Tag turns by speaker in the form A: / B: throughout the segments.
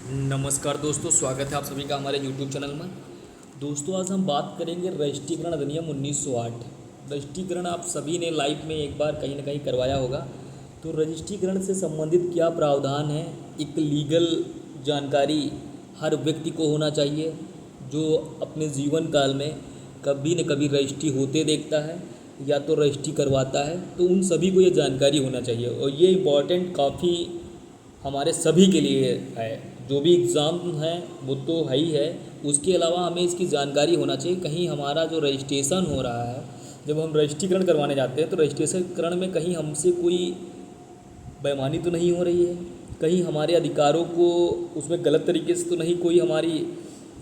A: नमस्कार दोस्तों, स्वागत है आप सभी का हमारे YouTube चैनल में। दोस्तों, आज हम बात करेंगे रजिस्ट्रीकरण अधिनियम 1908। रजिस्ट्रीकरण आप सभी ने लाइफ में एक बार कहीं ना कहीं करवाया होगा। तो रजिस्ट्रीकरण से संबंधित क्या प्रावधान है, एक लीगल जानकारी हर व्यक्ति को होना चाहिए जो अपने जीवन काल में कभी न कभी रजिस्ट्री होते देखता है या तो रजिस्ट्री करवाता है। तो उन सभी को ये जानकारी होना चाहिए और ये इम्पॉर्टेंट काफ़ी हमारे सभी के लिए है। जो भी एग्ज़ाम है वो तो है ही है, उसके अलावा हमें इसकी जानकारी होना चाहिए। कहीं हमारा जो रजिस्ट्रेशन हो रहा है, जब हम रजिस्ट्रीकरण करवाने जाते हैं तो रजिस्ट्रेशन में कहीं हमसे कोई बेईमानी तो नहीं हो रही है, कहीं हमारे अधिकारों को उसमें गलत तरीके से तो नहीं कोई हमारी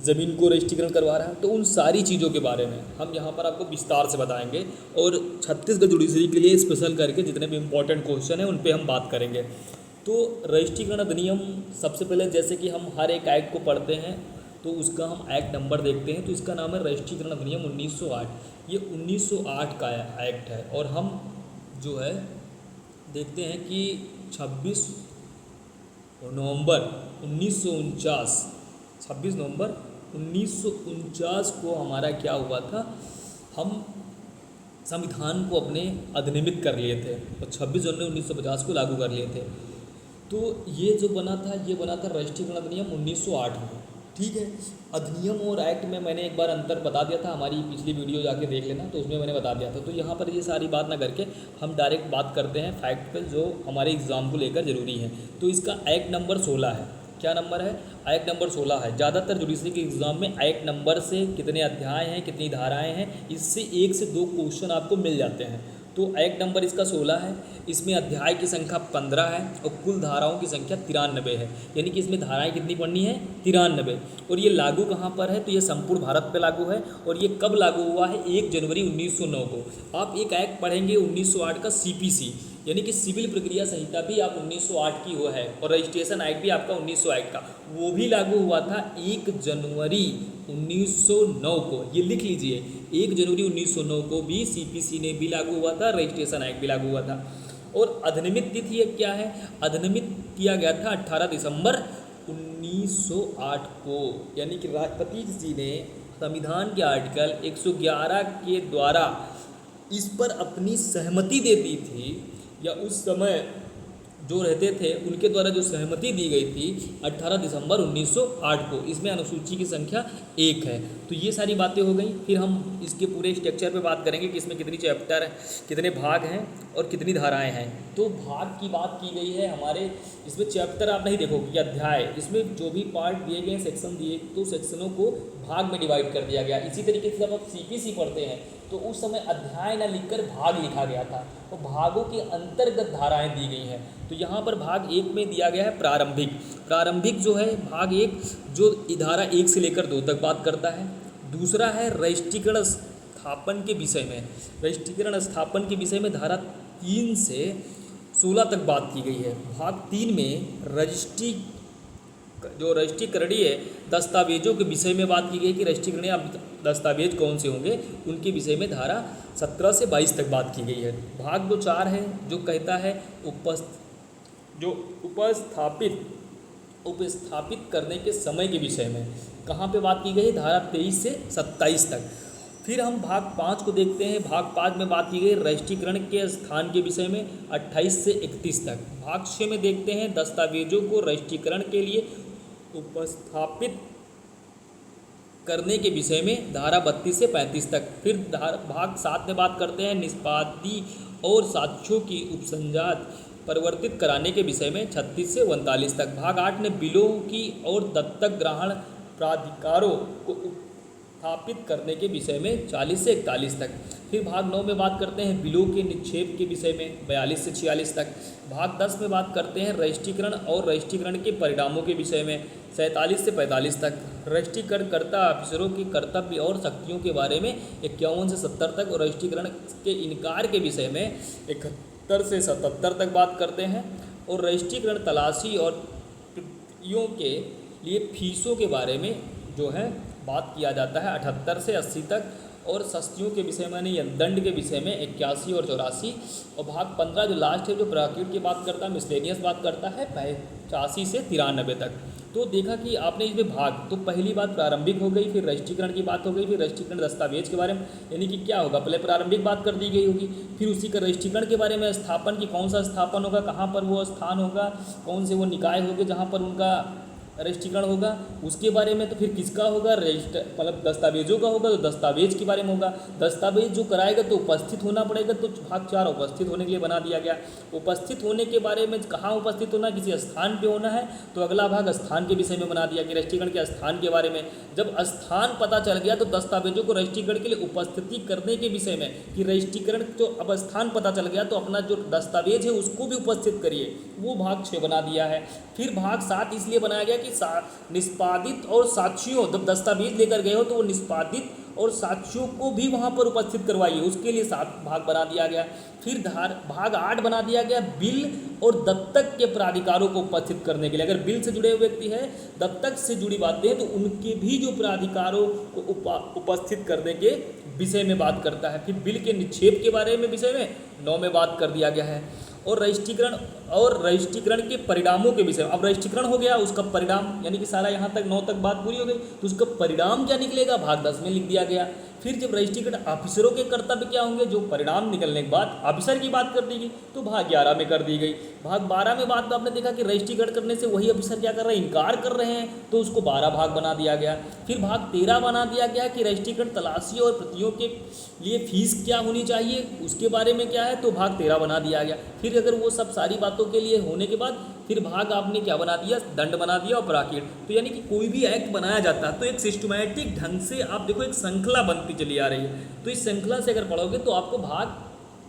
A: ज़मीन को रजिस्ट्रीकरण करवा रहा है। तो उन सारी चीज़ों के बारे में हम यहाँ पर आपको विस्तार से बताएंगे और छत्तीसगढ़ जुडिशरी के लिए स्पेशल करके जितने भी इम्पोर्टेंट क्वेश्चन हैं उन पे हम बात करेंगे। तो रजिस्ट्रीकरण अधिनियम, सबसे पहले जैसे कि हम हर एक एक्ट को पढ़ते हैं तो उसका हम एक्ट नंबर देखते हैं, तो इसका नाम है रजिस्ट्रीकरण अधिनियम 1908। ये 1908 का एक्ट है और हम जो है देखते हैं कि 26 नवंबर 1949 26 नवंबर 1949 को हमारा क्या हुआ था, हम संविधान को अपने अधिनियमित कर लिए थे और 26 जनवरी 1950 को लागू कर लिए थे। तो ये जो बना था, ये बना था रजिस्ट्रीकरण अधिनियम 1908 में। ठीक है, अधिनियम और एक्ट में मैंने एक बार अंतर बता दिया था, हमारी पिछली वीडियो जाके देख लेना, तो उसमें मैंने बता दिया था। तो यहाँ पर ये सारी बात ना करके हम डायरेक्ट बात करते हैं फैक्ट पे जो हमारे एग्ज़ाम को लेकर ज़रूरी है। तो इसका एक्ट नंबर 16 है। क्या नंबर है? एक्ट नंबर 16 है। ज़्यादातर जुडिशरी के एग्ज़ाम में एक्ट नंबर से कितने अध्याय हैं, कितनी धाराएँ हैं, इससे 1 से 2 क्वेश्चन आपको मिल जाते हैं। तो एक्ट नंबर इसका 16 है। इसमें अध्याय की संख्या 15 है और कुल धाराओं की संख्या 93 है। यानी कि इसमें धाराएं कितनी पढ़नी है? 93। और ये लागू कहाँ पर है? तो ये संपूर्ण भारत पे लागू है। और ये कब लागू हुआ है? 1 जनवरी 1909 को। आप एक एक्ट पढ़ेंगे 1908 का, CPC यानी कि सिविल प्रक्रिया संहिता भी आप 1908 की वो है, और रजिस्ट्रेशन एक्ट भी आपका 1908 का, वो भी लागू हुआ था 1 जनवरी 1909 को। ये लिख लीजिए, 1 जनवरी 1909 को भी CPC ने भी लागू हुआ था, रजिस्ट्रेशन एक्ट भी लागू हुआ था। और अधिनियमित तिथि क्या है? अधिनियमित किया गया था 18 दिसंबर 1908 को। यानी कि राष्ट्रपति जी ने संविधान के आर्टिकल 111 के द्वारा इस पर अपनी सहमति दे दी थी, या उस समय जो रहते थे उनके द्वारा जो सहमति दी गई थी 18 दिसंबर 1908 को। इसमें अनुसूची की संख्या 1 है। तो ये सारी बातें हो गई। फिर हम इसके पूरे स्ट्रक्चर पे बात करेंगे कि इसमें कितनी चैप्टर है, कितने भाग हैं और कितनी धाराएं हैं। तो भाग की बात की गई है हमारे, इसमें चैप्टर आप नहीं देखोगे कि अध्याय, इसमें जो भी पार्ट दिए गए, सेक्शन दिए, तो सेक्शनों को भाग में डिवाइड कर दिया गया। इसी तरीके से जब आप CPC पढ़ते हैं तो उस समय अध्याय न लिखकर भाग लिखा गया था और भागों के अंतर्गत धाराएं दी गई हैं। तो यहाँ पर भाग 1 में दिया गया है प्रारंभिक। प्रारंभिक जो है भाग 1, जो धारा 1 से लेकर 2 तक बात करता है। दूसरा है रजिस्ट्रीकरण स्थापन के विषय में। रजिस्ट्रीकरण स्थापन के विषय में धारा 3 से 16 तक बात की गई है। भाग 3 में रजिस्ट्रीकरणीय दस्तावेजों के विषय में बात की गई कि रजिस्ट्रीकरणीय दस्तावेज कौन से होंगे, उनके विषय में धारा 17 से 22 तक बात की गई है। भाग 4 है जो कहता है उपस्थापित करने के समय के विषय में। कहाँ पे बात की गई है? धारा 23 से 27 तक। फिर हम भाग 5 को देखते हैं। भाग 5 में बात की गई रजिस्ट्रीकरण के स्थान के विषय में 28 से 31 तक। भाग 6 में देखते हैं दस्तावेजों को रजिस्ट्रीकरण के लिए उपस्थापित करने के विषय में धारा 32 से 35 तक। फिर भाग 7 में बात करते हैं निष्पादी और साक्ष्यों की उपसंजात परिवर्तित कराने के विषय में 36 से 39 तक। भाग 8 ने बिलों की और दत्तक ग्रहण प्राधिकारों को स्थापित करने के विषय में 40 से 41 तक। फिर भाग 9 में बात करते हैं बिलों के निक्षेप के विषय में 42 से 46 तक। भाग 10 में बात करते हैं रजिस्ट्रीकरण और रजिस्ट्रीकरण के परिणामों के विषय में 47 से 45 तक। रजिस्ट्रीकरणकर्ता अफसरों के कर्तव्य और शक्तियों के बारे में 51 से 70 तक, और रजिस्ट्रीकरण के इनकार के विषय में 71 से 77 तक बात करते हैं। और रजिस्ट्रीकरण तलाशी और प्रक्रियों के लिए फीसों के बारे में जो है बात किया जाता है 78 से 80 तक। और सस्तियों के विषय में या दंड के विषय में 81 और 84। और भाग 15 जो लास्ट है, जो ब्रैकेट की बात करता है, मिसलेनियस बात करता है 85 से 93 तक। तो देखा कि आपने इसमें भाग, तो पहली बात प्रारंभिक हो गई, फिर रजिस्ट्रीकरण की बात हो गई, फिर रजिस्ट्रीकरण दस्तावेज के बारे में, यानी कि क्या होगा, पहले प्रारंभिक बात कर दी गई होगी, फिर उसी का रजिस्ट्रीकरण के बारे में, स्थापन की कौन सा स्थापन होगा, कहाँ पर वो स्थान होगा, कौन से वो निकाय होंगे जहाँ पर उनका रजिस्ट्रीकरण होगा, उसके बारे में, तो फिर किसका होगा, रजिस्टर मतलब दस्तावेजों का होगा, तो दस्तावेज के बारे में होगा, दस्तावेज जो कराएगा तो उपस्थित होना पड़ेगा, तो भाग 4 उपस्थित होने के लिए बना दिया गया। उपस्थित होने के बारे में, कहाँ उपस्थित होना, किसी स्थान पे होना है, तो अगला भाग स्थान के विषय में बना दिया कि रजिस्ट्रीकरण के स्थान के बारे में। जब स्थान पता चल गया तो दस्तावेजों को रजिस्ट्रीकरण के लिए उपस्थिति करने के विषय में, कि रजिस्ट्रीकरण जो अब स्थान पता चल गया तो अपना जो दस्तावेज है उसको भी उपस्थित करिए, वो भाग 6 बना दिया है। फिर भाग 7 इसलिए बनाया गया कि निष्पादित और साक्षियों, जब दस्तावेज लेकर गए हो तो वो निष्पादित और साक्षियों को भी वहाँ पर उपस्थित करवाइए, उसके लिए 7 भाग बना दिया गया। फिर भाग 8 बना दिया गया बिल और दत्तक के प्राधिकारों को उपस्थित करने के लिए। अगर बिल से जुड़े हुए व्यक्ति हैं, दत्तक से जुड़ी बातें हैं, तो उनके भी जो प्राधिकारों को उपस्थित करने के विषय में बात करता है। फिर बिल के निक्षेप के बारे में विषय में 9 में बात कर दिया गया है। और रजिस्ट्रीकरण के परिणामों के विषय में, अब रजिस्ट्रीकरण हो गया, उसका परिणाम, यानी कि सारा यहाँ तक 9 तक बात पूरी हो गई, तो उसका परिणाम क्या निकलेगा, भाग 10 में लिख दिया गया। फिर जब रजिस्ट्रीकरण ऑफिसरों के कर्तव्य क्या होंगे, जो परिणाम निकलने के बाद ऑफिसर की बात कर दी गई, तो भाग 11 में कर दी गई। भाग 12 में बात आपने देखा कि रजिस्ट्रीकरण करने से वही ऑफिसर क्या कर रहे हैं, इनकार कर रहे हैं, तो उसको 12 भाग बना दिया गया। फिर भाग 13 बना दिया गया कि रजिस्ट्रीकरण तलाशी और प्रतियों के लिए फीस क्या होनी चाहिए, उसके बारे में क्या है, तो भाग 13 बना दिया गया। फिर अगर वो सब सारी बातों के लिए होने के बाद फिर भाग आपने क्या बना दिया, दंड बना दिया और प्राकिट। तो यानी कि कोई भी एक्ट बनाया जाता है तो एक सिस्टमैटिक ढंग से आप देखो एक श्रृंखला बनती चली आ रही है, तो इस श्रृंखला से अगर पढ़ोगे तो आपको भाग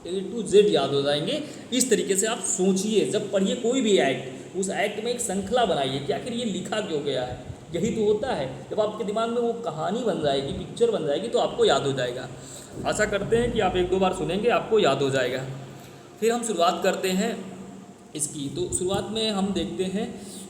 A: A to Z याद हो जाएंगे। इस तरीके से आप सोचिए, जब पढ़िए कोई भी एक्ट, उस एक्ट में एक श्रृंखला बनाइए कि आखिर ये लिखा क्यों गया है। यही तो होता है, जब आपके दिमाग में वो कहानी बन जाएगी, पिक्चर बन जाएगी, तो आपको याद हो जाएगा। आशा करते हैं कि आप 1-2 बार सुनेंगे, आपको याद हो जाएगा। फिर हम शुरुआत करते हैं इसकी। तो शुरुआत में हम देखते हैं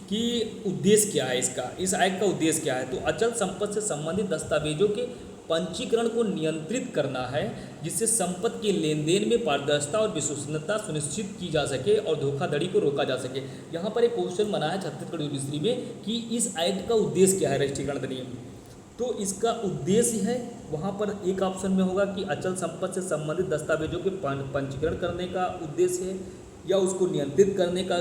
A: कि उद्देश्य क्या है इसका, इस एक्ट का उद्देश्य क्या है। तो अचल संपत्ति से संबंधित दस्तावेजों के पंजीकरण को नियंत्रित करना है, जिससे संपत्ति के लेन देन में पारदर्शिता और विश्वसनीयता सुनिश्चित की जा सके और धोखाधड़ी को रोका जा सके। यहाँ पर एक क्वेश्चन बना है छत्तीसगढ़ यूनिवर्सिटी में कि इस एक्ट का उद्देश्य क्या है, रजिस्ट्रीकरण अधिनियम। तो इसका उद्देश्य है, वहाँ पर एक ऑप्शन में होगा कि अचल संपत्ति से संबंधित दस्तावेजों के पंजीकरण करने का उद्देश्य है, या उसको नियंत्रित करने का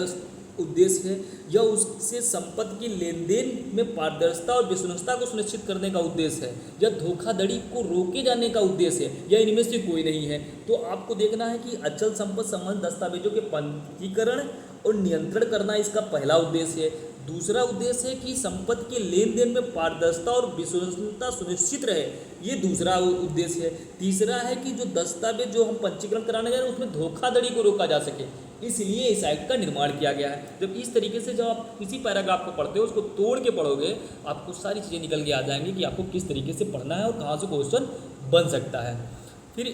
A: उद्देश्य है, या उससे संपत्ति की लेन देन में पारदर्शिता और विश्वसनीयता को सुनिश्चित करने का उद्देश्य है, या धोखाधड़ी को रोके जाने का उद्देश्य है, या इनमें से कोई नहीं है। तो आपको देखना है कि अचल संपत्ति संबंधित दस्तावेजों के पंजीकरण और नियंत्रण करना इसका पहला उद्देश्य है। दूसरा उद्देश्य है कि संपत्ति के लेन देन में पारदर्शिता और विश्वसनीयता सुनिश्चित रहे, ये दूसरा उद्देश्य है। तीसरा है कि जो दस्तावेज जो हम पंजीकरण कराने जा रहे हैं उसमें धोखाधड़ी को रोका जा सके, इसलिए इस एक्ट का निर्माण किया गया है। जब इस तरीके से जब आप किसी पैराग्राफ को पढ़ते हो, उसको तोड़ के पढ़ोगे, आपको सारी चीज़ें निकल के आ जाएंगी कि आपको किस तरीके से पढ़ना है और कहाँ से क्वेश्चन बन सकता है। फिर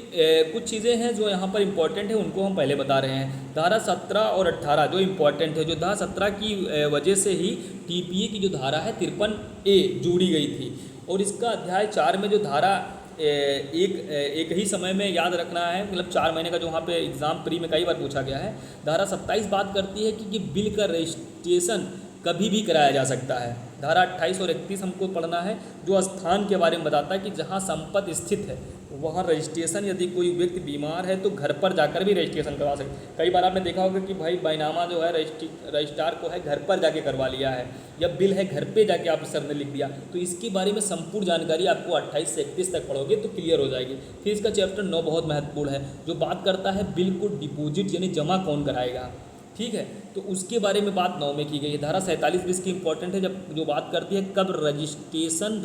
A: कुछ चीज़ें हैं जो यहाँ पर इम्पॉर्टेंट है, उनको हम पहले बता रहे हैं। धारा 17 और 18 जो इम्पॉर्टेंट है, जो धारा 17 की वजह से ही TPA की जो धारा है 53A जोड़ी गई थी, और इसका अध्याय 4 में जो धारा एक ही समय में याद रखना है, मतलब 4 महीने का जो वहाँ पे एग्ज़ाम प्री में कई बार पूछा गया है। धारा 27 बात करती है कि बिल का रजिस्ट्रेशन कभी भी कराया जा सकता है। धारा 28 और 31 हमको पढ़ना है, जो स्थान के बारे में बताता है कि जहाँ संपत्ति स्थित है वहाँ रजिस्ट्रेशन, यदि कोई व्यक्ति बीमार है तो घर पर जाकर भी रजिस्ट्रेशन करवा सकते। कई बार आपने देखा होगा कि भाई बैनामा जो है रजिस्ट्रार को है घर पर जाके करवा लिया है, या बिल है घर पे जाके ऑफिसर ने लिख दिया। तो इसके बारे में संपूर्ण जानकारी आपको 28 से 31 तक पढ़ोगे तो क्लियर हो जाएगी। फिर इसका चैप्टर 9 बहुत महत्वपूर्ण है, जो बात करता है बिल को डिपोजिट यानी जमा कौन कराएगा, ठीक है, तो उसके बारे में बात 9 में की गई है। धारा 47 भी इसकी इंपॉर्टेंट है, जब जो बात करती है कब रजिस्ट्रेशन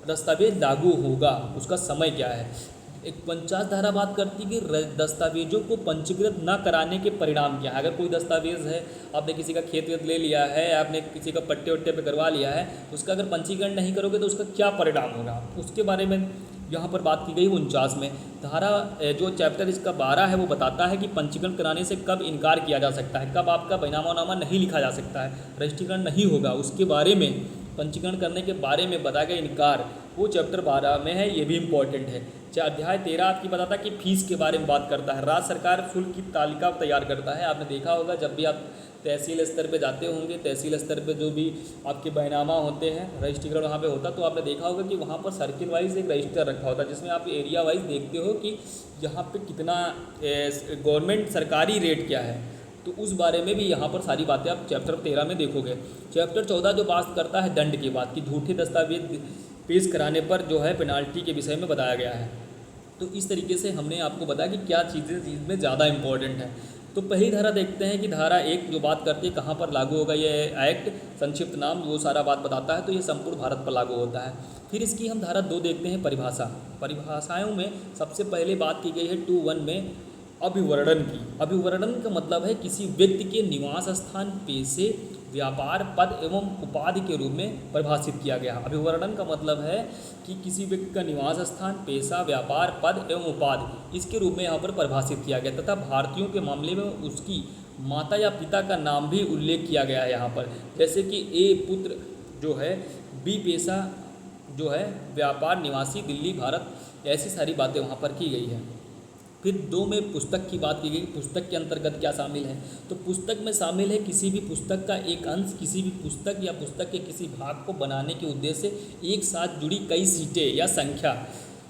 A: दस्तावेज लागू होगा, उसका समय क्या है। एक 50 धारा बात करती है कि दस्तावेजों को पंजीकृत न कराने के परिणाम क्या है। अगर कोई दस्तावेज है, आपने किसी का खेत वेत ले लिया है, आपने किसी का पट्टे वट्टे पे करवा लिया है, उसका अगर पंजीकरण नहीं करोगे तो उसका क्या परिणाम होगा, उसके बारे में यहाँ पर बात की गई 49 में। धारा जो चैप्टर इसका 12 है वो बताता है कि पंजीकरण कराने से कब इनकार किया जा सकता है, कब आपका बैनामा नहीं लिखा जा सकता है, रजिस्ट्रीकरण नहीं होगा, उसके बारे में पंजीकरण करने के बारे में बताया गया इनकार, वो चैप्टर 12 में है, ये भी इम्पॉर्टेंट है। अध्याय 13 आपकी बताता है कि फीस के बारे में बात करता है। राज्य सरकार शुल्क की तालिका तैयार करता है। आपने देखा होगा जब भी आप तहसील स्तर पे जाते होंगे, तहसील स्तर पे जो भी आपके बैनामा होते हैं, रजिस्ट्रीकरण वहाँ पे होता, तो आपने देखा होगा कि वहाँ पर सर्किल वाइज एक रजिस्टर रखा होता है जिसमें आप एरिया वाइज देखते हो कि यहाँ पे कितना गवर्नमेंट सरकारी रेट क्या है। तो उस बारे में भी यहाँ पर सारी बातें आप चैप्टर 13 में देखोगे। चैप्टर 14 जो बात करता है दंड की बात, कि झूठे दस्तावेज पेश कराने पर जो है पेनाल्टी के विषय में बताया गया है। तो इस तरीके से हमने आपको बताया कि क्या चीज़ें इसमें ज़्यादा इम्पोर्टेंट है। तो पहली धारा देखते हैं कि धारा 1 जो बात करती है कहाँ पर लागू होगा ये एक्ट, संक्षिप्त नाम, वो सारा बात बताता है, तो ये संपूर्ण भारत पर लागू होता है। फिर इसकी हम धारा 2 देखते हैं, परिभाषा। परिभाषाओं में सबसे पहले बात की गई है 2(1) में अभिवर्णन की। अभिवर्णन का मतलब है किसी व्यक्ति के निवास स्थान, पेशे, व्यापार, पद एवं उपाधि के रूप में परिभाषित किया गया। अभिवर्णन का मतलब है कि किसी व्यक्ति का निवास स्थान, पेशा, व्यापार, पद एवं उपाधि इसके रूप में यहाँ पर परिभाषित किया गया, तथा भारतीयों के मामले में उसकी माता या पिता का नाम भी उल्लेख किया गया है यहाँ पर, जैसे कि ए पुत्र जो है, बी पेशा जो है, व्यापार, निवासी दिल्ली भारत, ऐसी सारी बातें वहाँ पर की गई है। फिर 2 में पुस्तक की बात की गई। पुस्तक के अंतर्गत क्या शामिल है, तो पुस्तक में शामिल है किसी भी पुस्तक का एक अंश, किसी भी पुस्तक या पुस्तक के किसी भाग को बनाने के उद्देश्य से एक साथ जुड़ी कई सीटें या संख्या,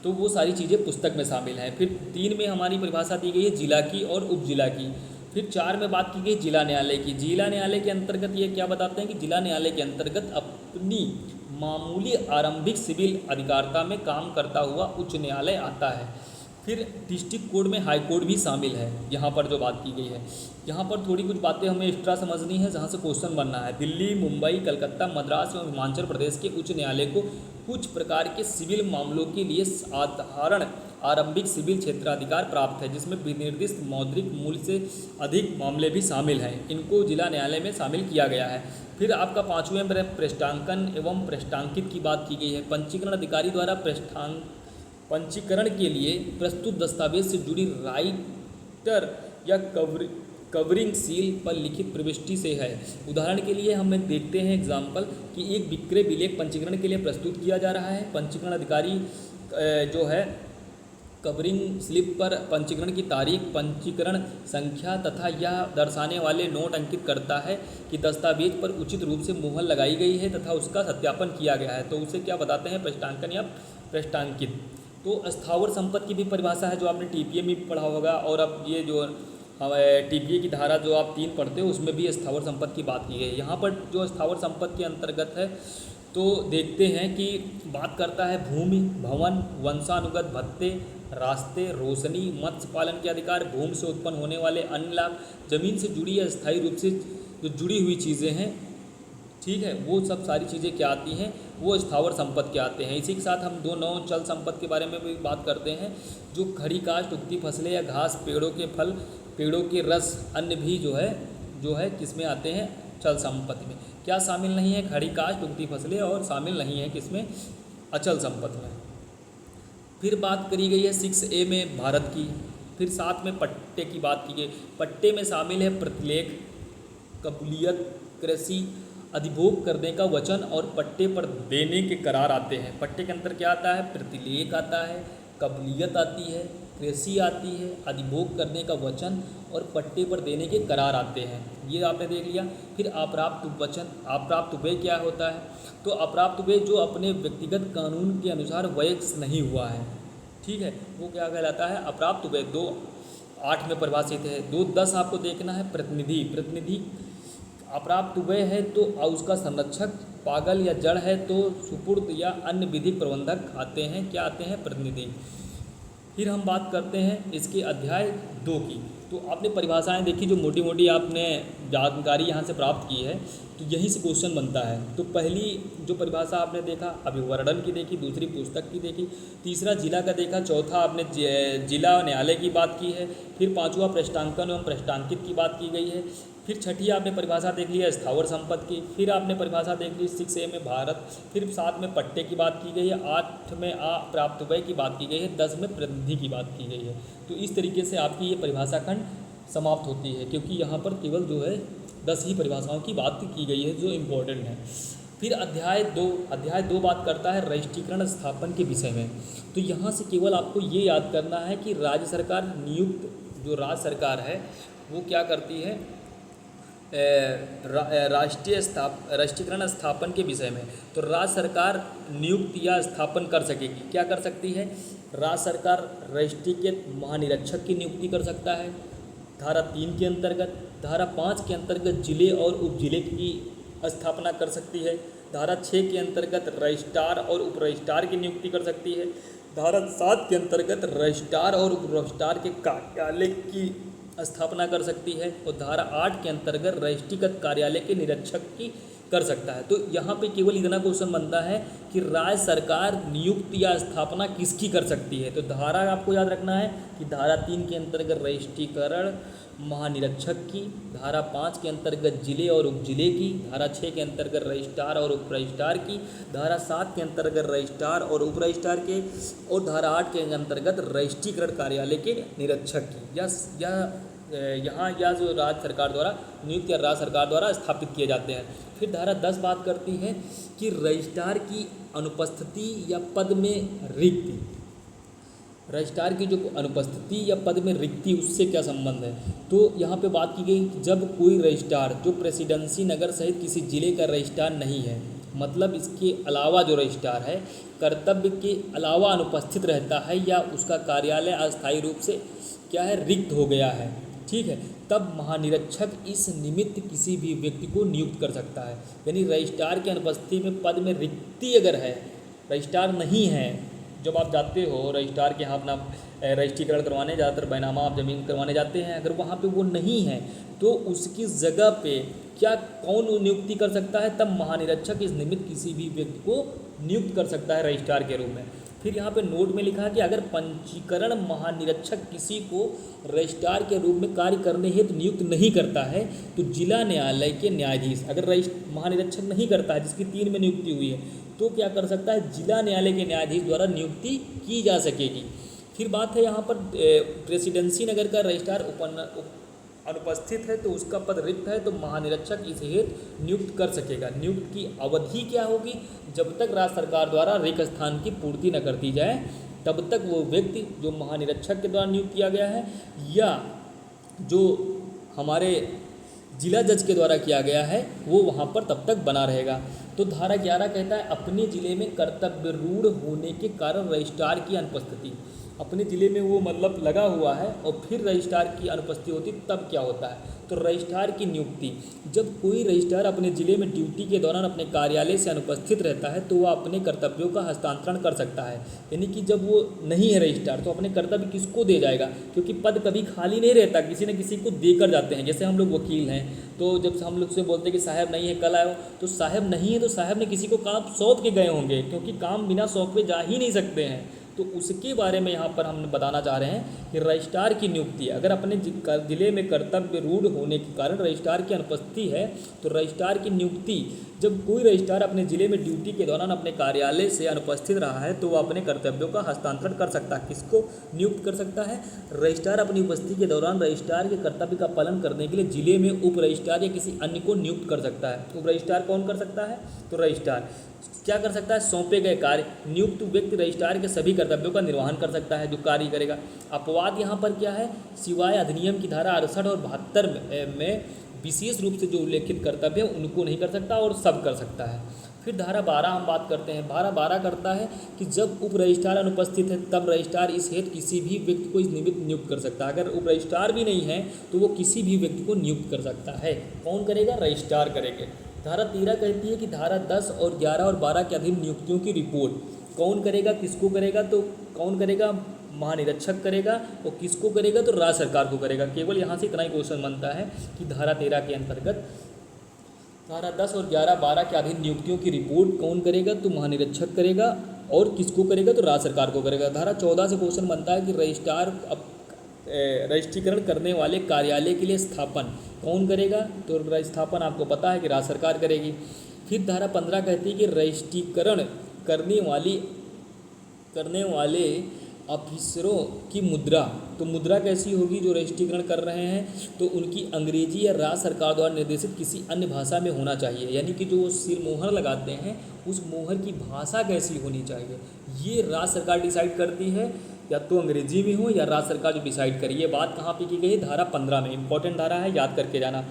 A: तो वो सारी चीज़ें पुस्तक में शामिल हैं। फिर 3 में हमारी परिभाषा दी गई है जिला की और उपजिला की। फिर 4 में बात की गई जिला न्यायालय की। जिला न्यायालय के अंतर्गत ये क्या बताते हैं कि जिला न्यायालय के अंतर्गत अपनी मामूली आरंभिक सिविल अधिकारिता में काम करता हुआ उच्च न्यायालय आता है। फिर डिस्ट्रिक्ट कोर्ट में हाई कोर्ट भी शामिल है यहाँ पर जो बात की गई है। यहाँ पर थोड़ी कुछ बातें हमें एक्स्ट्रा समझनी है जहाँ से क्वेश्चन बनना है। दिल्ली, मुंबई, कलकत्ता, मद्रास एवं हिमाचल प्रदेश के उच्च न्यायालय को कुछ प्रकार के सिविल मामलों के लिए साधारण आरंभिक सिविल क्षेत्राधिकार प्राप्त है, जिसमें विनिर्दिष्ट मौद्रिक मूल्य से अधिक मामले भी शामिल हैं। इनको जिला न्यायालय में शामिल किया गया है। फिर आपका 5वें में पृष्ठांकन एवं पृष्ठांकित की बात की गई है। पंजीकरण अधिकारी द्वारा पंजीकरण के लिए प्रस्तुत दस्तावेज से जुड़ी राइटर या कवरिंग सील पर लिखित प्रविष्टि से है। उदाहरण के लिए हम देखते हैं एग्जाम्पल कि एक विक्रय विलेख पंजीकरण के लिए प्रस्तुत किया जा रहा है। पंजीकरण अधिकारी जो है कवरिंग स्लिप पर पंजीकरण की तारीख, पंजीकरण संख्या तथा यह दर्शाने वाले नोट अंकित करता है कि दस्तावेज पर उचित रूप से मुहर लगाई गई है तथा उसका सत्यापन किया गया है, तो उसे क्या बताते हैं, पृष्ठांकन या पृष्ठांकित। तो स्थावर संपत्ति की भी परिभाषा है जो आपने टीपीए में भी पढ़ा होगा, और अब ये जो टीपीए की धारा जो आप 3 पढ़ते हो उसमें भी स्थावर संपत्ति की बात की गई है। यहाँ पर जो स्थावर संपत्ति के अंतर्गत है तो देखते हैं कि बात करता है भूमि, भवन, वंशानुगत भत्ते, रास्ते, रोशनी, मत्स्य पालन के अधिकार, भूमि से उत्पन्न होने वाले अन्य लाभ, जमीन से जुड़ी या स्थायी रूप से जो जुड़ी हुई चीज़ें हैं, ठीक है, वो सब सारी चीज़ें क्या आती हैं, वो स्थावर संपत्ति के आते हैं। इसी के साथ हम 2 नौ चल संपत्ति के बारे में भी बात करते हैं, जो खड़ी काष्ठ, उगती फसलें या घास, पेड़ों के फल, पेड़ों के रस, अन्य भी जो है किसमें आते हैं, चल संपत्ति में। क्या शामिल नहीं है, खड़ी काष्ठ, उगती फसलें, और शामिल नहीं है किसमें, अचल संपत्ति में। फिर बात करी गई है 6A में भारत की। फिर 7 में पट्टे की बात की गई। पट्टे में शामिल है प्रतिलेख, कबूलियत, कृषि, अधिभोग करने का वचन और पट्टे पर देने के करार आते हैं। पट्टे के अंदर क्या आता है, प्रतिलेख आता है, कबूलियत आती है, कृषि आती है, अधिभोग करने का वचन और पट्टे पर देने के करार आते हैं, ये आपने देख लिया। फिर अप्राप्त वचन, अप्राप्त व्यय क्या होता है, तो अप्राप्त व्यय जो अपने व्यक्तिगत कानून के अनुसार वयस्क नहीं हुआ है, ठीक है, वो क्या कहलाता है, अप्राप्त व्यय। 2(8) में परिभाषित है। 2(10) आपको देखना है, प्रतिनिधि। प्रतिनिधि अप्राप्त व्यय है तो उसका संरक्षक, पागल या जड़ है तो सुपुर्द या अन्य विधिक प्रबंधक आते हैं, क्या आते हैं, प्रतिनिधि। फिर हम बात करते हैं इसके अध्याय 2 की। तो आपने परिभाषाएं देखी जो मोटी मोटी आपने जानकारी यहाँ से प्राप्त की है, तो यहीं से क्वेश्चन बनता है। तो पहली जो परिभाषा आपने देखा अभिवर्णन की देखी, दूसरी पुस्तक की देखी, तीसरा जिला का देखा, चौथा आपने जिला न्यायालय की बात की है, फिर 5वां पृष्ठांकन एवं पृष्ठांकित की बात की गई है, फिर छठी आपने परिभाषा देख ली है स्थावर संपत्ति की, फिर आपने परिभाषा देख ली 6A में भारत, फिर 7 में पट्टे की बात की गई है, 8 में अप्राप्त व्यय की बात की गई है, 10 में प्रतिनिधि की बात की गई है। तो इस तरीके से आपकी ये परिभाषा खंड समाप्त होती है, क्योंकि यहाँ पर केवल जो है 10 ही परिभाषाओं की बात की गई है जो इम्पोर्टेंट है। फिर अध्याय 2 बात करता है रजिस्ट्रीकरण स्थापन के विषय में। तो यहाँ से केवल आपको ये याद करना है कि राज्य सरकार नियुक्त जो राज्य सरकार है वो क्या करती है, राष्ट्रीयकरण स्थापन के विषय में। तो राज्य सरकार नियुक्त या स्थापन कर सकेगी, क्या कर सकती है? राज्य सरकार राष्ट्रीयकृत महानिरीक्षक की नियुक्ति कर सकता है धारा 3 के अंतर्गत। धारा 5 के अंतर्गत जिले और उप जिले की स्थापना कर सकती है। धारा 6 के अंतर्गत रजिस्ट्रार और उप रजिस्ट्रार की नियुक्ति कर सकती है। धारा 7 के अंतर्गत रजिस्ट्रार और उप रजिस्ट्रार के कार्यालय की स्थापना कर सकती है। और धारा 8 के अंतर्गत रजिस्ट्रीकृत कार्यालय के निरीक्षक की कर सकता है। तो यहाँ पे केवल इतना क्वेश्चन बनता है कि राज्य सरकार नियुक्त या स्थापना किसकी कर सकती है। तो धारा आपको याद रखना है कि धारा 3 के अंतर्गत रजिस्ट्रीकरण महानिरीक्षक की, धारा 5 के अंतर्गत जिले और उप जिले की, धारा 6 के अंतर्गत रजिस्ट्रार और उप रजिस्ट्रार की, धारा 7 के अंतर्गत रजिस्ट्रार और उप रजिस्ट्रार के, और धारा 8 के अंतर्गत रजिस्ट्रीकरण कार्यालय के निरीक्षक की। यहाँ या जो राज्य सरकार द्वारा नियुक्त या राज्य सरकार द्वारा स्थापित किए जाते हैं। फिर धारा 10 बात करती है कि रजिस्ट्रार की अनुपस्थिति या पद में रिक्ति, रजिस्ट्रार की जो अनुपस्थिति या पद में रिक्ति उससे क्या संबंध है। तो यहाँ पे बात की गई कि जब कोई रजिस्ट्रार जो प्रेसिडेंसी नगर सहित किसी जिले का रजिस्ट्रार नहीं है, मतलब इसके अलावा जो रजिस्ट्रार है कर्तव्य के अलावा अनुपस्थित रहता है या उसका कार्यालय अस्थायी रूप से क्या है, रिक्त हो गया है, ठीक है, तब महानिरीक्षक इस निमित्त किसी भी व्यक्ति को नियुक्त कर सकता है। यानी रजिस्ट्रार की अनुपस्थिति में पद में रिक्ति अगर है, रजिस्ट्रार नहीं है, जब आप जाते हो रजिस्ट्रार के यहाँ अपना रजिस्ट्रीकरण करवाने, ज़्यादातर बैनामा आप ज़मीन करवाने जाते हैं, अगर वहाँ पे वो नहीं है तो उसकी जगह पे क्या कौन नियुक्ति कर सकता है? तब महानिरीक्षक इस निमित्त किसी भी व्यक्ति को नियुक्त कर सकता है रजिस्ट्रार के रूप में। फिर यहाँ पे नोट में लिखा है कि अगर पंजीकरण महानिरीक्षक किसी को रजिस्ट्रार के रूप में कार्य करने हेतु नियुक्त नहीं करता है तो जिला न्यायालय के न्यायाधीश, अगर महानिरीक्षक नहीं करता है जिसकी 3 में नियुक्ति हुई है, तो क्या कर सकता है? जिला न्यायालय के न्यायाधीश द्वारा नियुक्ति की जा सकेगी। फिर बात है यहाँ पर प्रेसिडेंसी नगर का रजिस्ट्रार अनुपस्थित है तो उसका पद रिक्त है तो महानिरीक्षक इस हेतु नियुक्त कर सकेगा। नियुक्त की अवधि क्या होगी? जब तक राज्य सरकार द्वारा रिक्त स्थान की पूर्ति न कर दी जाए तब तक वो व्यक्ति जो महानिरीक्षक के द्वारा नियुक्त किया गया है या जो हमारे जिला जज के द्वारा किया गया है वो वहाँ पर तब तक बना रहेगा। तो धारा 11 कहता है अपने जिले में कर्तव्य रूढ़ होने के कारण रजिस्ट्रार की अनुपस्थिति, अपने ज़िले में वो मतलब लगा हुआ है और फिर रजिस्ट्रार की अनुपस्थिति होती तब क्या होता है? तो रजिस्ट्रार की नियुक्ति, जब कोई रजिस्ट्रार अपने ज़िले में ड्यूटी के दौरान अपने कार्यालय से अनुपस्थित रहता है तो वह अपने कर्तव्यों का हस्तांतरण कर सकता है। यानी कि जब वो नहीं है रजिस्ट्रार तो अपने कर्तव्य किसको दे जाएगा? क्योंकि पद कभी खाली नहीं रहता, किसी न किसी को देकर जाते हैं। जैसे हम लोग वकील हैं तो जब हम लोग से बोलते हैं कि साहब नहीं है कल आयो, तो साहब नहीं है तो साहब ने किसी को काम सौंप के गए होंगे, क्योंकि काम बिना सौंपे जा ही नहीं सकते हैं। तो उसके बारे में यहाँ पर हम बताना चाह रहे हैं कि रजिस्ट्रार की नियुक्ति, अगर अपने ज़िले में कर्तव्य रूढ़ होने के कारण रजिस्ट्रार की अनुपस्थिति है तो रजिस्ट्रार की नियुक्ति, जब कोई रजिस्ट्रार अपने ज़िले में ड्यूटी के दौरान अपने कार्यालय से अनुपस्थित रहा है तो वह अपने कर्तव्यों का हस्तांतरण कर सकता है। किसको नियुक्त कर सकता है? रजिस्ट्रार अपनी उपस्थिति के दौरान रजिस्ट्रार के कर्तव्य का पालन करने के लिए जिले में उप रजिस्ट्रार या किसी अन्य को नियुक्त कर सकता है। उप रजिस्ट्रार कौन कर सकता है? तो रजिस्ट्रार क्या कर सकता है? सौंपे गए कार्य, नियुक्त व्यक्ति रजिस्ट्रार के सभी कर्तव्यों का निर्वहन कर सकता है जो कार्य करेगा। अपवाद यहाँ पर क्या है? सिवाय अधिनियम की धारा 68 और 72 में विशेष रूप से जो उल्लेखित कर्तव्य है उनको नहीं कर सकता और सब कर सकता है। फिर धारा 12 हम बात करते हैं। धारा 12 करता है कि जब उप रजिस्ट्रार अनुपस्थित है तब रजिस्ट्रार इस हेतु किसी भी व्यक्ति को इस निमित्त नियुक्त कर सकता है। अगर उप रजिस्ट्रार भी नहीं है तो वो किसी भी व्यक्ति को नियुक्त कर सकता है। कौन करेगा? रजिस्ट्रार करेंगे। धारा 13 कहती है कि धारा 10 और 11 और 12 के अधीन नियुक्तियों की रिपोर्ट कौन करेगा, किसको करेगा? तो कौन करेगा? महानिरीक्षक करेगा। और किसको करेगा? तो राज्य सरकार को करेगा। केवल यहाँ से इतना ही क्वेश्चन बनता है कि धारा 13 के अंतर्गत धारा 10 और 11, 12 के अधीन नियुक्तियों की रिपोर्ट कौन करेगा? तो महानिरीक्षक करेगा। और किसको करेगा? तो राज्य सरकार को करेगा। धारा 14 से क्वेश्चन बनता है कि रजिस्ट्रार रजिस्ट्रीकरण करने वाले कार्यालय के लिए स्थापन कौन करेगा? तो स्थापन आपको पता है कि राज्य सरकार करेगी। फिर धारा 15 कहती है कि रजिस्ट्रीकरण करने वाले ऑफिसरों की मुद्रा, तो मुद्रा कैसी होगी? जो रजिस्ट्रीकरण कर रहे हैं तो उनकी अंग्रेजी या राज्य सरकार द्वारा निर्देशित किसी अन्य भाषा में होना चाहिए। यानी कि जो वो सिर मोहर लगाते हैं उस मोहर की भाषा कैसी होनी चाहिए, ये राज्य सरकार डिसाइड करती है। या तो अंग्रेजी में हो या राज्य सरकार जो डिसाइड करी। ये बात कहाँ पे की गई? धारा 15 में। इंपॉर्टेंट धारा है, याद करके जाना।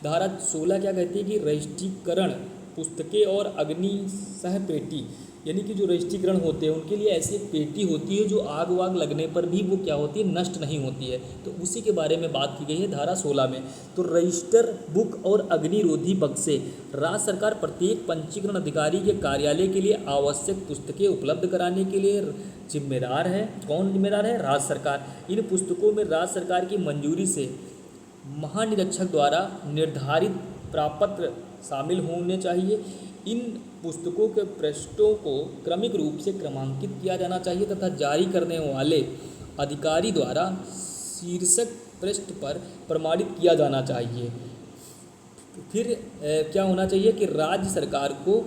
A: धारा 16 क्या कहती है कि रजिस्ट्रीकरण पुस्तकें और अग्नि सह पेटी, यानी कि जो रजिस्ट्रीकरण होते हैं उनके लिए ऐसी पेटी होती है जो आग वाग लगने पर भी वो क्या होती है, नष्ट नहीं होती है। तो उसी के बारे में बात की गई है धारा 16 में। तो रजिस्टर बुक और अग्निरोधी बक्से राज्य सरकार प्रत्येक पंजीकरण अधिकारी के कार्यालय के लिए आवश्यक पुस्तकें उपलब्ध कराने के लिए जिम्मेदार है। कौन जिम्मेदार है? राज्य सरकार। इन पुस्तकों में राज्य सरकार की मंजूरी से महानिरीक्षक द्वारा निर्धारित प्रापत्र शामिल होने चाहिए। इन पुस्तकों के पृष्ठों को क्रमिक रूप से क्रमांकित किया जाना चाहिए तथा जारी करने वाले अधिकारी द्वारा शीर्षक पृष्ठ पर प्रमाणित किया जाना चाहिए। फिर क्या होना चाहिए कि राज्य सरकार को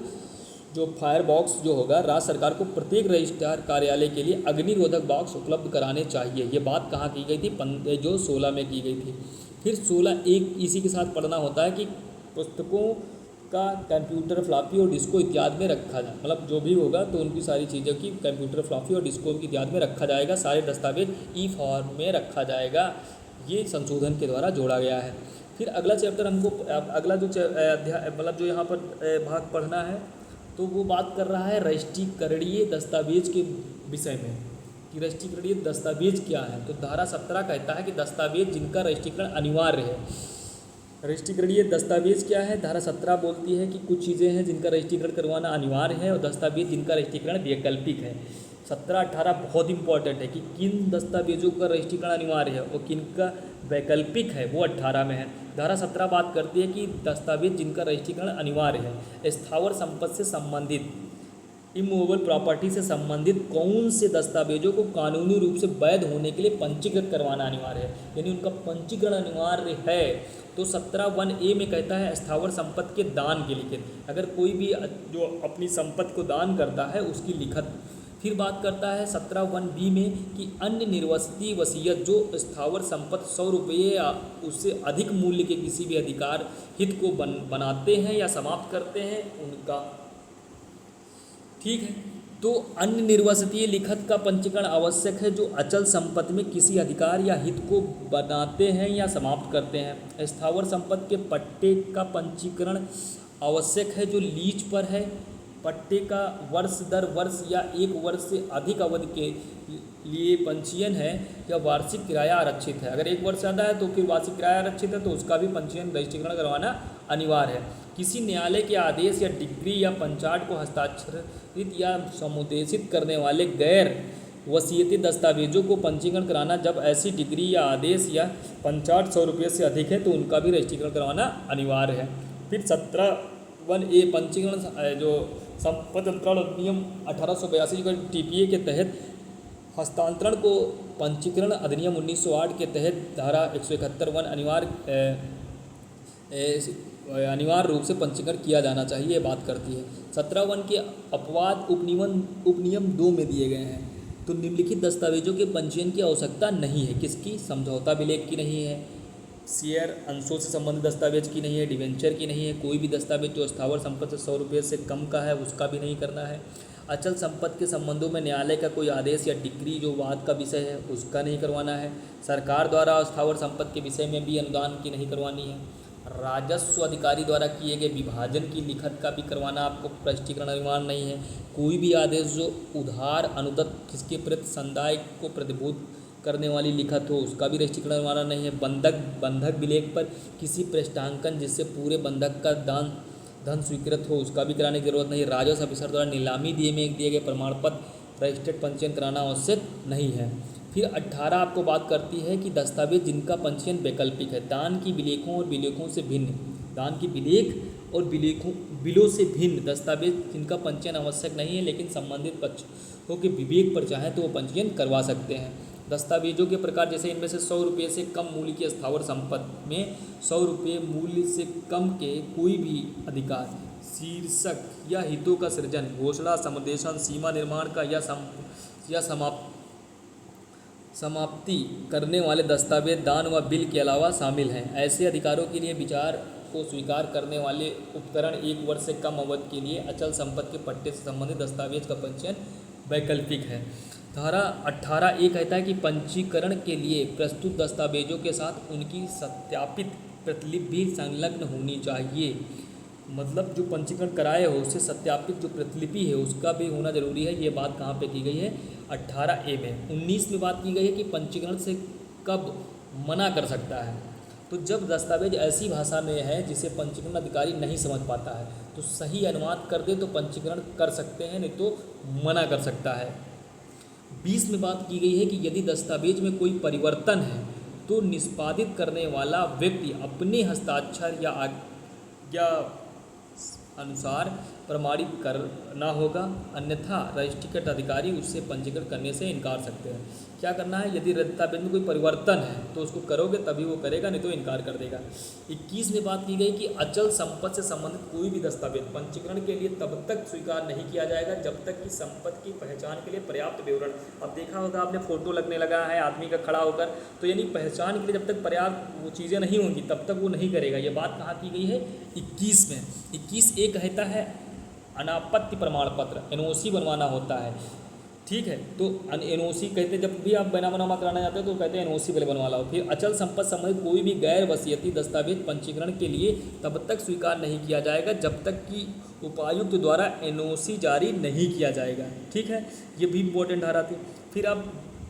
A: जो फायर बॉक्स जो होगा, राज्य सरकार को प्रत्येक रजिस्ट्रार कार्यालय के लिए अग्निरोधक बॉक्स उपलब्ध कराने चाहिए। ये बात कहाँ की गई थी? जो 16 में की गई थी। फिर 16 एक इसी के साथ पढ़ना होता है कि पुस्तकों का कंप्यूटर, फ्लॉपी और डिस्को इत्यादि में रखा जाए, मतलब जो भी होगा तो उनकी सारी चीज़ों की कंप्यूटर, फ्लॉपी और डिस्को इत्यादि में रखा जाएगा। सारे दस्तावेज ई फॉर्म में रखा जाएगा। ये संशोधन के द्वारा जोड़ा गया है। फिर अगला चैप्टर हमको अगला जो अध्याय मतलब जो यहाँ पर भाग पढ़ना है तो वो बात कर रहा है रजिस्ट्रीकरणीय दस्तावेज के विषय में कि रजिस्ट्रीकरणीय दस्तावेज क्या है। तो धारा 17 कहता है कि दस्तावेज जिनका रजिस्ट्रीकरण अनिवार्य है। रजिस्ट्रीकरणीय दस्तावेज क्या है? धारा 17 बोलती है कि कुछ चीज़ें हैं जिनका रजिस्ट्रीकरण करवाना अनिवार्य है और दस्तावेज जिनका रजिस्ट्रीकरण वैकल्पिक है। 17-18 बहुत इंपॉर्टेंट है कि किन दस्तावेजों का रजिस्ट्रीकरण अनिवार्य है और किन का वैकल्पिक है, वो 18 में है। धारा 17 बात करती है कि दस्तावेज जिनका रजिस्ट्रीकरण अनिवार्य है, स्थावर संपत्ति से संबंधित, इमूवेबल प्रॉपर्टी से संबंधित कौन से दस्तावेजों को कानूनी रूप से वैध होने के लिए पंजीकृत करवाना अनिवार्य है, यानी उनका पंजीकरण अनिवार्य है। तो 17(1)(a) में कहता है स्थावर संपत्ति के दान की लिखित, अगर कोई भी जो अपनी संपत्ति को दान करता है उसकी लिखत। फिर बात करता है 17(1)(b) में कि अन्य निर्वसती वसीयत जो स्थावर संपत्ति 100 रुपये या उससे अधिक मूल्य के किसी भी अधिकार हित को बनाते हैं या समाप्त करते हैं उनका। ठीक है, तो अन्य निर्वसतीय लिखत का पंजीकरण आवश्यक है जो अचल संपत्ति में किसी अधिकार या हित को बनाते हैं या समाप्त करते हैं। स्थावर संपत्ति के पट्टे का पंजीकरण आवश्यक है जो लीज पर है। पट्टे का वर्ष दर वर्ष या 1 वर्ष से अधिक अवधि के लिए पंजीयन है या वार्षिक किराया आरक्षित है। अगर 1 वर्ष ज़्यादा है तो फिर वार्षिक किराया आरक्षित है तो उसका भी पंजीयन रजिस्ट्रीकरण करवाना अनिवार्य है। किसी न्यायालय के आदेश या डिग्री या पंचाट को हस्ताक्षरित या समुद्देशित करने वाले गैर वसीयती दस्तावेजों को पंजीकरण कराना जब ऐसी डिग्री या आदेश या पंचाट 100 रुपये से अधिक है तो उनका भी रजिस्ट्रीकरण करवाना अनिवार्य है। फिर 17(1)(a) पंजीकरण जो संपत्ति अंतराल अधिनियम 1882 का TPA के तहत हस्तांतरण को पंजीकरण अधिनियम 1908 के तहत धारा 171 अनिवार्य रूप से पंजीकरण किया जाना चाहिए, बात करती है। 17(1) के अपवाद उपनियम 2 में दिए गए हैं। तो निम्नलिखित दस्तावेजों के पंजीयन की आवश्यकता नहीं है। किसकी? समझौता विलेख की नहीं है, शेयर अंशों से संबंधित दस्तावेज की नहीं है, डिवेंचर की नहीं है, कोई भी दस्तावेज जो स्थावर संपत्ति 100 रुपये से कम का है उसका भी नहीं करना है। अचल संपत्ति के संबंधों में न्यायालय का कोई आदेश या डिग्री जो वाद का विषय है उसका नहीं करवाना है। सरकार द्वारा स्थावर संपत्ति के विषय में भी अनुदान की नहीं करवानी है। राजस्व अधिकारी द्वारा किए गए विभाजन की लिखत का भी करवाना आपको रजिस्ट्रीकरण अनिवार्य नहीं है। कोई भी आदेश जो उधार अनुदत्त किसके प्रति संदाय को प्रतिभूत करने वाली लिखत हो उसका भी रजिस्ट्रीकरण अनिवार्य नहीं है। बंधक विलेख पर किसी पृष्ठांकन जिससे पूरे बंधक का धन स्वीकृत हो उसका भी कराने की जरूरत नहीं। राजस्व ऑफिसर द्वारा नीलामी दिए गए प्रमाण पत्र रजिस्टर्ड पंजीयन कराना आवश्यक नहीं है। फिर 18 आपको बात करती है कि दस्तावेज जिनका पंजीयन वैकल्पिक है, दान की विलेखों और विलेखों से भिन्न, दान की विलेख और बिलों से भिन्न दस्तावेज जिनका पंजीयन आवश्यक नहीं है लेकिन संबंधित पक्षों के विवेक पर चाहें तो वो पंजीयन करवा सकते हैं। दस्तावेजों के प्रकार जैसे इनमें से 100 रुपये से कम मूल्य की स्थावर संपत्ति में 100 रुपये मूल्य से कम के कोई भी अधिकार, शीर्षक या हितों का सृजन, घोषणा, समुद्देशन, सीमा निर्माण का या समाप्ति करने वाले दस्तावेज दान व बिल के अलावा शामिल हैं। ऐसे अधिकारों के लिए विचार को स्वीकार करने वाले उपकरण 1 वर्ष से कम अवधि के लिए अचल संपत्ति के पट्टे से संबंधित दस्तावेज का पंजीयन वैकल्पिक है। धारा 18(a) कहता है कि पंजीकरण के लिए प्रस्तुत दस्तावेजों के साथ उनकी सत्यापित प्रतिलिपि भी संलग्न होनी चाहिए। मतलब जो पंजीकरण कराए हो उससे सत्यापित जो प्रतिलिपि है उसका भी होना जरूरी है। ये बात कहाँ पे की गई है? 18A में। 19 में बात की गई है कि पंजीकरण से कब मना कर सकता है। तो जब दस्तावेज ऐसी भाषा में है जिसे पंजीकरण अधिकारी नहीं समझ पाता है, तो सही अनुवाद कर दे तो पंजीकरण कर सकते हैं, नहीं तो मना कर सकता है। 20 में बात की गई है कि यदि दस्तावेज में कोई परिवर्तन है तो निष्पादित करने वाला व्यक्ति अपने हस्ताक्षर या आज्ञा अनुसार प्रमाणित करना होगा, अन्यथा रजिस्ट्रेशन अधिकारी उससे पंजीकरण करने से इनकार सकते हैं। क्या करना है? यदि दस्तावेज में कोई परिवर्तन है तो उसको करोगे तभी वो करेगा, नहीं तो इनकार कर देगा। 21 में बात की गई कि अचल संपत्ति से संबंधित कोई भी दस्तावेज पंजीकरण के लिए तब तक स्वीकार नहीं किया जाएगा जब तक कि संपत्ति की पहचान के लिए पर्याप्त विवरण। अब देखा होगा आपने, फोटो लगने लगा है आदमी का खड़ा होकर, तो यानी पहचान के लिए जब तक पर्याप्त वो चीज़ें नहीं होंगी तब तक वो नहीं करेगा। ये बात कहाँ की गई है? 21 में। 21A कहता है अनापत्ति प्रमाण पत्र NOC बनवाना होता है। ठीक है, तो NOC कहते हैं, जब भी आप बनामा कराना चाहते हो तो कहते हैं NOC पहले बनवा लो। फिर अचल संपत्ति संबंधित कोई भी गैर वसीयती दस्तावेज पंजीकरण के लिए तब तक स्वीकार नहीं किया जाएगा जब तक कि उपायुक्त द्वारा NOC जारी नहीं किया जाएगा। ठीक है, ये भी इम्पोर्टेंट धारा थी। फिर अब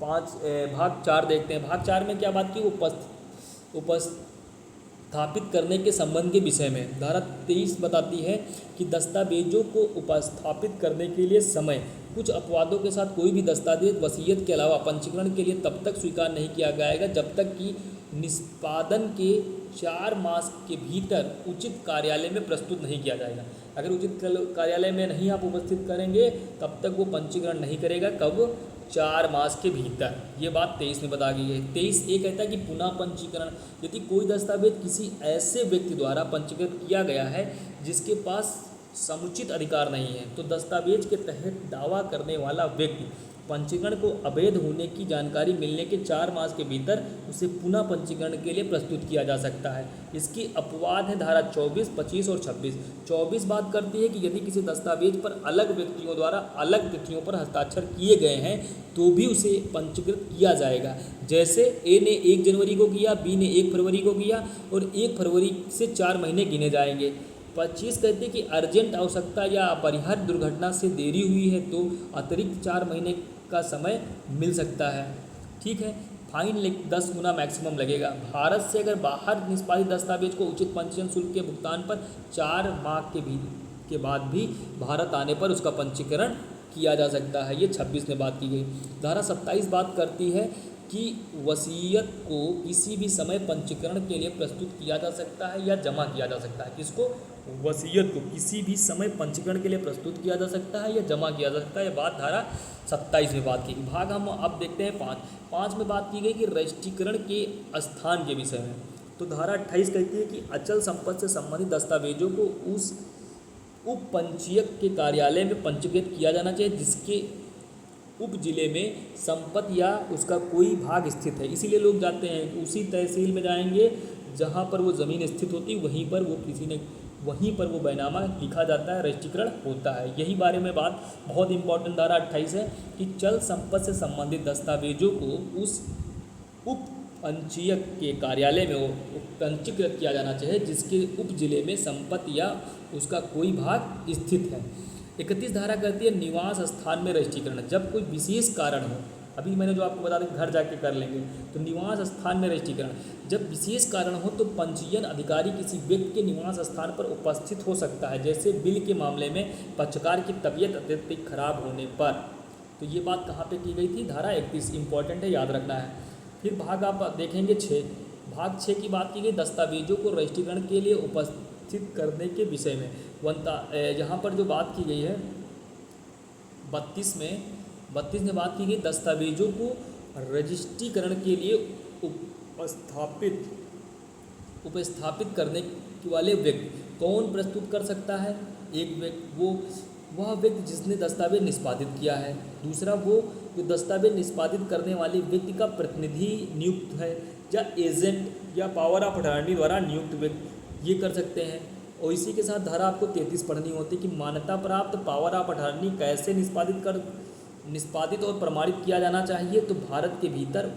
A: भाग 4 देखते हैं। भाग 4 में क्या बात की? उपस्थापित करने के संबंध के विषय में धारा 23 बताती है कि दस्तावेजों को उपस्थापित करने के लिए समय कुछ अपवादों के साथ कोई भी दस्तावेज वसीयत के अलावा पंजीकरण के लिए तब तक स्वीकार नहीं किया जाएगा जब तक कि निष्पादन के 4 मास के भीतर उचित कार्यालय में प्रस्तुत नहीं किया जाएगा। अगर उचित कार्यालय में नहीं आप उपस्थित करेंगे तब तक वो पंजीकरण नहीं करेगा। कब? 4 मास के भीतर। ये बात 23 में बता गई है। 23A कहता है कि पुनः पंजीकरण, यदि कोई दस्तावेज किसी ऐसे व्यक्ति द्वारा पंजीकृत किया गया है जिसके पास समुचित अधिकार नहीं है, तो दस्तावेज के तहत दावा करने वाला व्यक्ति पंजीकरण को अवैध होने की जानकारी मिलने के 4 मास के भीतर उसे पुनः पंजीकरण के लिए प्रस्तुत किया जा सकता है। इसकी अपवाद है धारा 24, 25 और 26। 24 बात करती है कि यदि किसी दस्तावेज पर अलग व्यक्तियों द्वारा अलग तिथियों पर हस्ताक्षर किए गए हैं तो भी उसे पंजीकृत किया जाएगा। जैसे A ने 1 जनवरी को किया, B ने 1 फरवरी को किया और 1 फरवरी से 4 महीने गिने जाएंगे। 25 कहते हैं कि अर्जेंट आवश्यकता या अपरिहार्य दुर्घटना से देरी हुई है तो अतिरिक्त 4 महीने का समय मिल सकता है। ठीक है, फाइन 10 गुना मैक्सिमम लगेगा। भारत से अगर बाहर निष्पादित दस्तावेज को उचित पंजीकरण शुल्क के भुगतान पर 4 माह के बाद भी भारत आने पर उसका पंजीकरण किया जा सकता है। ये 26 में बात की गई। धारा 27 बात करती है कि वसीयत को किसी भी समय पंजीकरण के लिए प्रस्तुत किया जा सकता है या जमा किया जा सकता है। किसको? वसीयत को किसी भी समय पंजीकरण के लिए प्रस्तुत किया जा सकता है या जमा किया जा सकता है। यह बात धारा 27 में बात की गई। भाग हम अब देखते हैं 5 में बात की गई कि रजिस्ट्रीकरण के स्थान के विषय में। तो धारा 28 कहती है कि अचल संपत्ति से संबंधित दस्तावेजों को उस उप पंजीयक के कार्यालय में पंजीकृत किया जाना चाहिए जिसके उप जिले में संपत्ति या उसका कोई भाग स्थित है। इसीलिए लोग जाते हैं, उसी तहसील में जाएंगे जहाँ पर वो ज़मीन स्थित होती, वहीं पर वो बैनामा लिखा जाता है, रजिस्ट्रीकरण होता है। यही बारे में बात बहुत इंपॉर्टेंट धारा 28 है कि चल संपत्ति से संबंधित दस्तावेजों को उस उप पंजीयक के कार्यालय में पंजीकृत किया जाना चाहिए जिसके उप जिले में संपत्ति या उसका कोई भाग स्थित है। 31 धारा कहती है निवास स्थान में रजिस्ट्रीकरण। जब कोई विशेष कारण हो, अभी मैंने जो आपको बता दें घर जाके कर लेंगे, तो निवास स्थान में रजिस्ट्रीकरण जब विशेष कारण हो तो पंजीयन अधिकारी किसी व्यक्ति के निवास स्थान पर उपस्थित हो सकता है, जैसे बिल के मामले में पक्षकार की तबीयत अत्यधिक खराब होने पर। तो ये बात कहाँ पे की गई थी? धारा 31। इंपॉर्टेंट है, याद रखना है। फिर भाग आप देखेंगे 6। भाग 6 की बात की गई दस्तावेजों को रजिस्ट्रीकरण के लिए उपस्थित करने के विषय में। यहाँ पर जो बात की गई है 32 में बात की गई दस्तावेजों को रजिस्ट्रीकरण के लिए उपस्थापित करने वाले व्यक्ति कौन प्रस्तुत कर सकता है? एक व्यक्ति वह व्यक्ति जिसने दस्तावेज निष्पादित किया है। दूसरा वो जो दस्तावेज निष्पादित करने वाले व्यक्ति का प्रतिनिधि नियुक्त है या एजेंट या पावर ऑफ अटॉर्नी द्वारा नियुक्त व्यक्ति, ये कर सकते हैं। और इसी के साथ धारा आपको 33 पढ़नी होती है कि मान्यता प्राप्त पावर ऑफ अटॉर्नी कैसे निष्पादित और प्रमाणित किया जाना चाहिए। तो भारत के भीतर